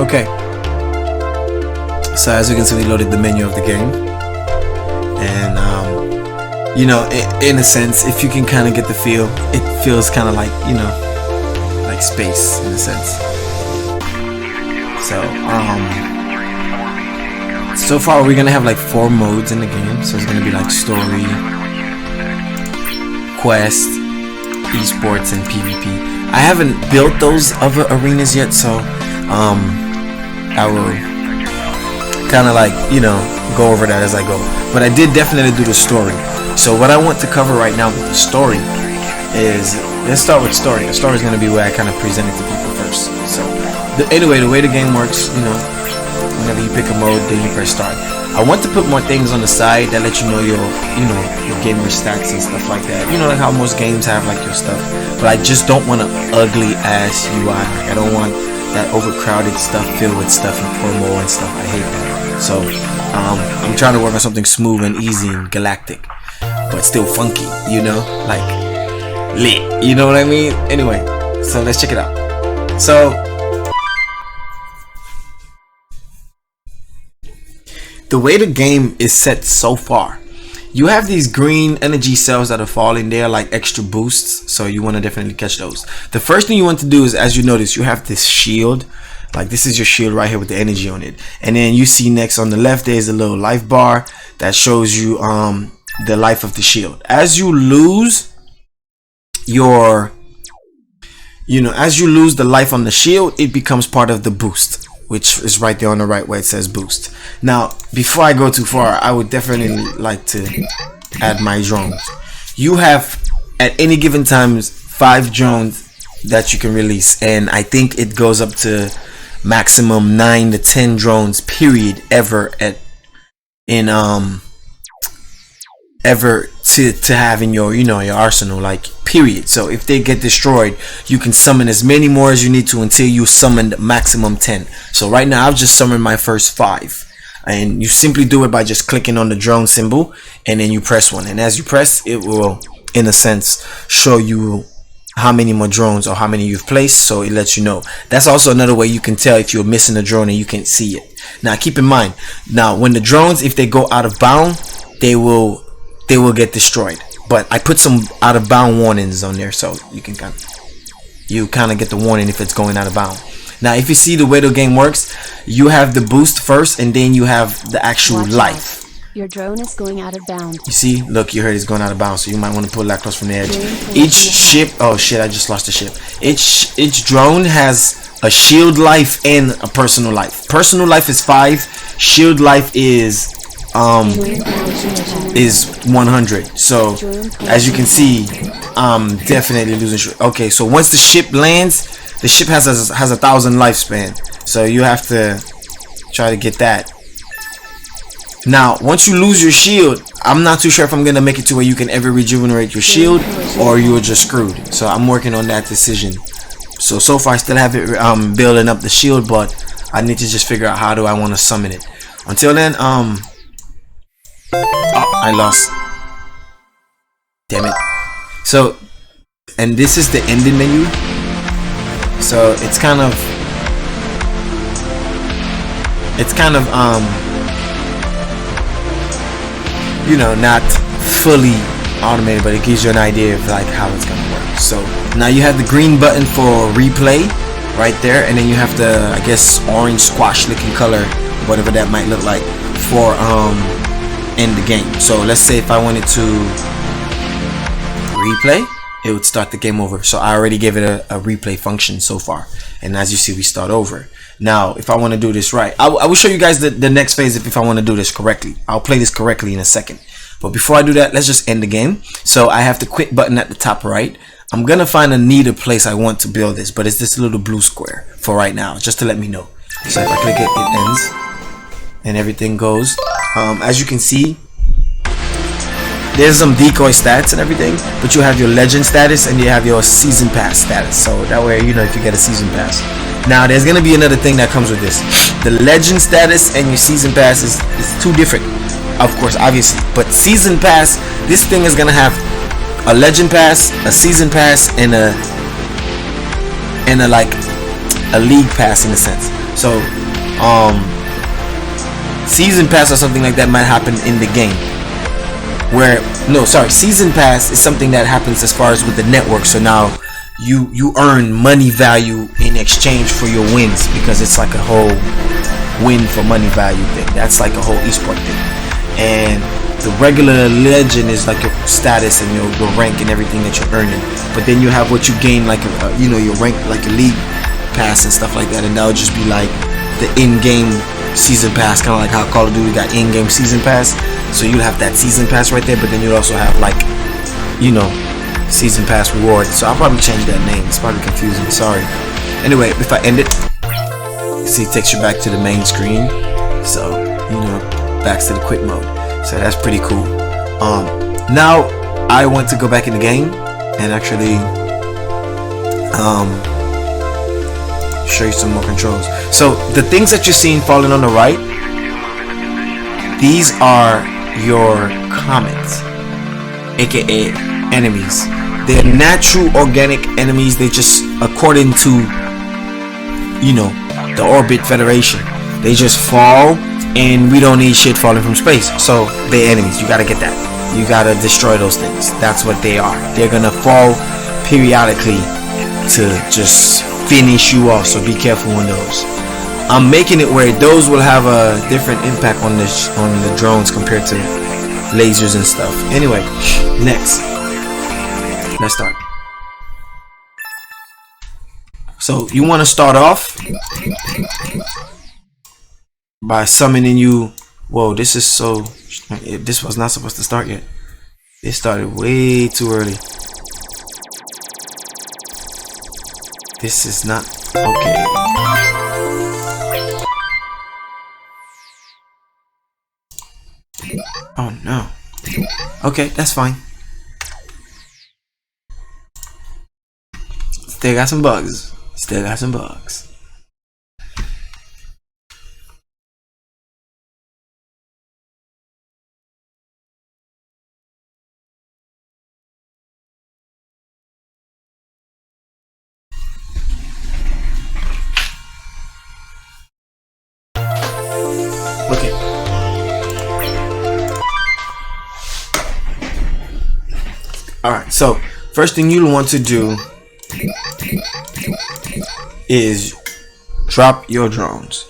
Okay, so as you can see, we loaded the menu of the game, and you know, in a sense, if you can kind of get the feel, it feels kind of like, you know, like space in a sense. So so far we're gonna have like 4 modes in the game. So it's gonna be like story, quest, esports, and PvP. I haven't built those other arenas yet, so I will kind of like, you know, go over that as I go. But I did definitely do the story. So what I want to cover right now with the story is, let's start with story. The story is going to be where I kind of present it to people first. So anyway, the way the game works, you know, whenever you pick a mode, then you press start. I want to put more things on the side that let you know your gamer stats and stuff like that. You know, like how most games have like your stuff. But I just don't want an ugly ass UI. Like, I don't want that overcrowded stuff filled with stuff and promo and stuff. I hate that. So I'm trying to work on something smooth and easy and galactic, but still funky, you know, like lit, you know what I mean? Anyway, so let's check it out. So the way the game is set so far, you have these green energy cells that are falling there like extra boosts, so you want to definitely catch those. The first thing you want to do is, as you notice, you have this shield. Like, this is your shield right here with the energy on it, and then you see next on the left there's a little life bar that shows you the life of the shield. As you lose your, as you lose the life on the shield, it becomes part of the boost, which is right there on the right where it says boost. Now, before I go too far, I would definitely like to add my drones. You have at any given time 5 drones that you can release, and I think it goes up to maximum 9 to 10 drones period ever ever to have in your your arsenal, like, period. So if they get destroyed, you can summon as many more as you need to until you summon maximum 10. So right now I've just summoned my first 5, and you simply do it by just clicking on the drone symbol, and then you press 1, and as you press, it will in a sense show you how many more drones or how many you've placed, so it lets you know. That's also another way you can tell if you're missing a drone and you can't see it. Now keep in mind, now when the drones, if they go out of bound, they will get destroyed. But I put some out of bound warnings on there, so you can kind of get the warning if it's going out of bound. Now if you see the way the game works, you have the boost first, and then you have the actual life. Your drone is going out of bounds. You see, look, you heard it's going out of bounds, so you might want to pull that close from the edge. Each ship, oh shit, I just lost the ship. Each drone has a shield life and a personal life. Personal life is 5. Shield life is 100. So as you can see, definitely losing. Okay, so once the ship lands, the ship has a 1,000 lifespan, so you have to try to get that. Now once you lose your shield, I'm not too sure if I'm gonna make it to where you can ever rejuvenate your shield, or you are just screwed. So I'm working on that decision. So far I still have it building up the shield, but I need to just figure out how do I want to summon it. Until then, oh, I lost, damn it. So, and this is the ending menu, so it's kind of not fully automated, but it gives you an idea of like how it's gonna work. So now you have the green button for replay right there, and then you have the, I guess, orange squash looking color, whatever that might look like, for end the game. So let's say if I wanted to replay, it would start the game over. So I already gave it a replay function so far, and as you see, we start over. Now if I want to do this right, I will show you guys the next phase if I want to do this correctly. I'll play this correctly in a second, but before I do that, let's just end the game. So I have the quit button at the top right. I'm gonna find a neater place I want to build this, but it's this little blue square for right now, just to let me know. So if I click it, it ends and everything goes. As you can see, there's some decoy stats and everything, but you have your legend status and you have your season pass status, so that way you know if you get a season pass. Now there's gonna be another thing that comes with this. The legend status and your season pass is two different, of course, obviously, but season pass, this thing is gonna have a legend pass, a season pass, and a like a league pass in a sense. So season pass or something like that might happen in the game. Season pass is something that happens as far as with the network. So now you earn money value in exchange for your wins, because it's like a whole win for money value thing. That's like a whole esport thing. And the regular legend is like your status and your rank and everything that you're earning. But then you have what you gain, like your rank, like a league pass and stuff like that, and that would just be like the in-game season pass, kind of like how Call of Duty got in-game season pass. So you'll have that season pass right there, but then you'll also have like season pass reward. So I'll probably change that name. It's probably confusing, sorry. Anyway, if I end it, see, it takes you back to the main screen. So back to the quit mode. So that's pretty cool. Now I want to go back in the game and actually show you some more controls. So the things that you're seeing falling on the right, these are your comets, aka enemies. They're natural organic enemies. They just, according to the Orbit Federation, they just fall, and we don't need shit falling from space. So they're enemies. You gotta get that. You gotta destroy those things. That's what they are. They're gonna fall periodically to just finish you off. So be careful on those. I'm making it where those will have a different impact on the drones compared to lasers and stuff. Anyway, next, let's start. So you want to start off by summoning you. Whoa, this was not supposed to start yet. It started way too early. This is not okay. Oh no. Okay, that's fine. Still got some bugs. Okay. Alright, so first thing you'll want to do is drop your drones.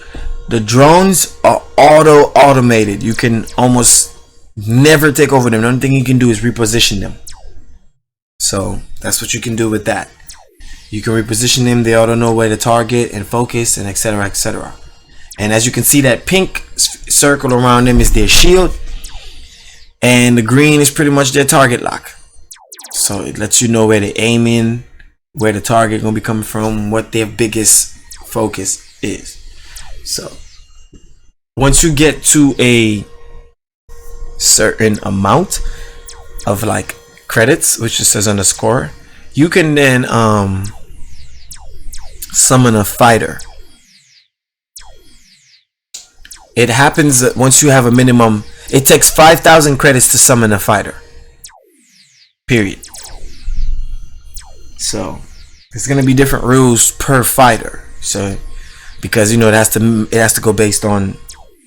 The drones are automated. You can almost never take over them. The only thing you can do is reposition them. So that's what you can do with that. You can reposition them. They auto know where to target and focus and etc, etc. And as you can see, that pink circle around them is their shield, and the green is pretty much their target lock. So it lets you know where they're aiming, where the target gonna be coming from, what their biggest focus is. So once you get to a certain amount of like credits, which it says on the score, you can then summon a fighter. It happens that once you have a minimum, it takes 5,000 credits to summon a fighter. Period. So there's gonna be different rules per fighter. So because it has to go based on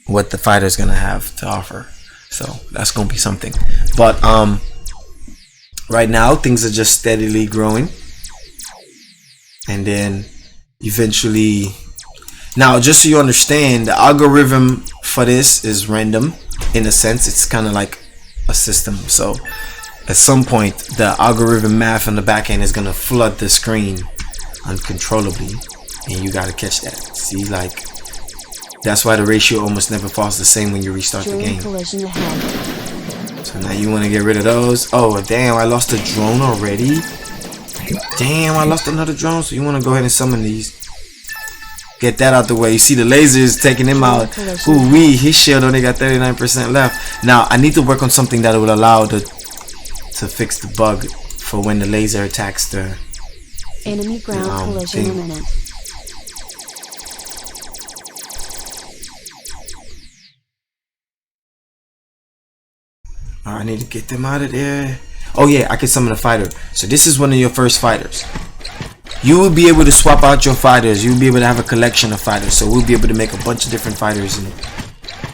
what the fighter is gonna have to offer. So that's gonna be something. But right now things are just steadily growing, and then eventually. Now, just so you understand, the algorithm for this is random. In a sense, it's kind of like a system. So at some point, the algorithm math on the back end is going to flood the screen uncontrollably, and you got to catch that. See, like, that's why the ratio almost never falls the same when you restart the game. So now you want to get rid of those. Oh, damn, I lost a drone already. Damn, I lost another drone. So you want to go ahead and summon these. Get that out the way. You see the lasers taking him out. Ooh wee, his shield only got 39% left. Now I need to work on something that will allow to fix the bug for when the laser attacks the enemy ground collision imminent. I need to get them out of there. Oh yeah, I can summon a fighter. So this is one of your first fighters. You will be able to swap out your fighters. You'll be able to have a collection of fighters. So we'll be able to make a bunch of different fighters, and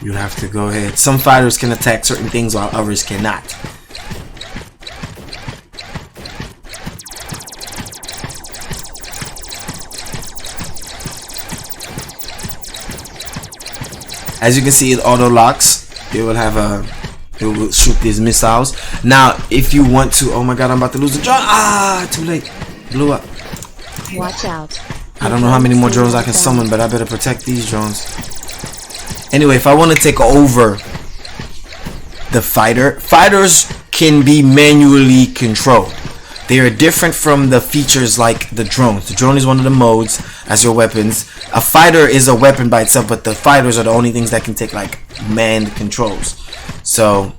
you have to go ahead. Some fighters can attack certain things while others cannot. As you can see, it auto locks. It will have a, it will shoot these missiles. Now, if you want to, oh my god, I'm about to lose the drone. Ah, too late. Blew up. Watch out. I don't know how many more drones I can summon, but I better protect these drones. Anyway, if I want to take over the fighters can be manually controlled. They are different from the features like the drones. The drone is one of the modes as your weapons. A fighter is a weapon by itself, but the fighters are the only things that can take like manned controls. So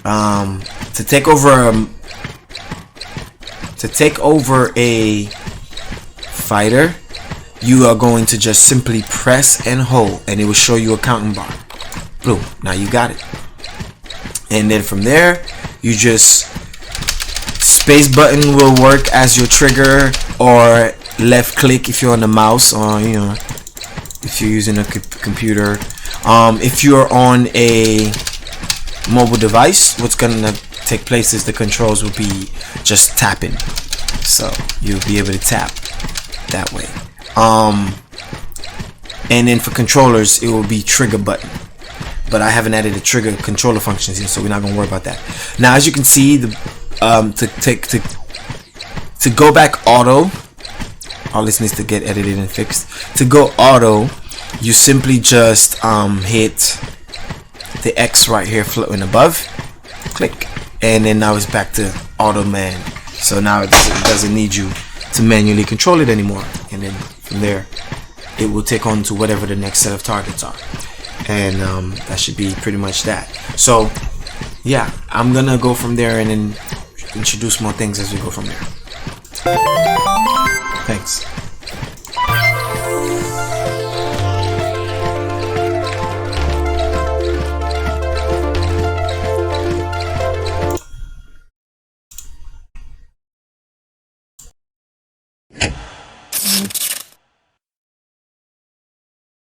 to take over a fighter, you are going to just simply press and hold, and it will show you a counting bar. Boom, now you got it. And then from there, you just space button will work as your trigger, or left click if you're on the mouse, or you know, if you're using a computer. If you're on a mobile device, what's gonna take place is the controls will be just tapping, so you'll be able to tap that way. And then for controllers, it will be trigger button, but I haven't added the trigger controller functions here, so we're not gonna worry about that. Now, as you can see, the to go back auto, all this needs to get edited and fixed. To go auto, you simply just hit the X right here floating above, click, and then now it's back to auto man. So now it doesn't need you to manually control it anymore, and then from there it will take on to whatever the next set of targets are, and that should be pretty much that. So yeah, I'm gonna go from there and then introduce more things as we go from there. Thanks.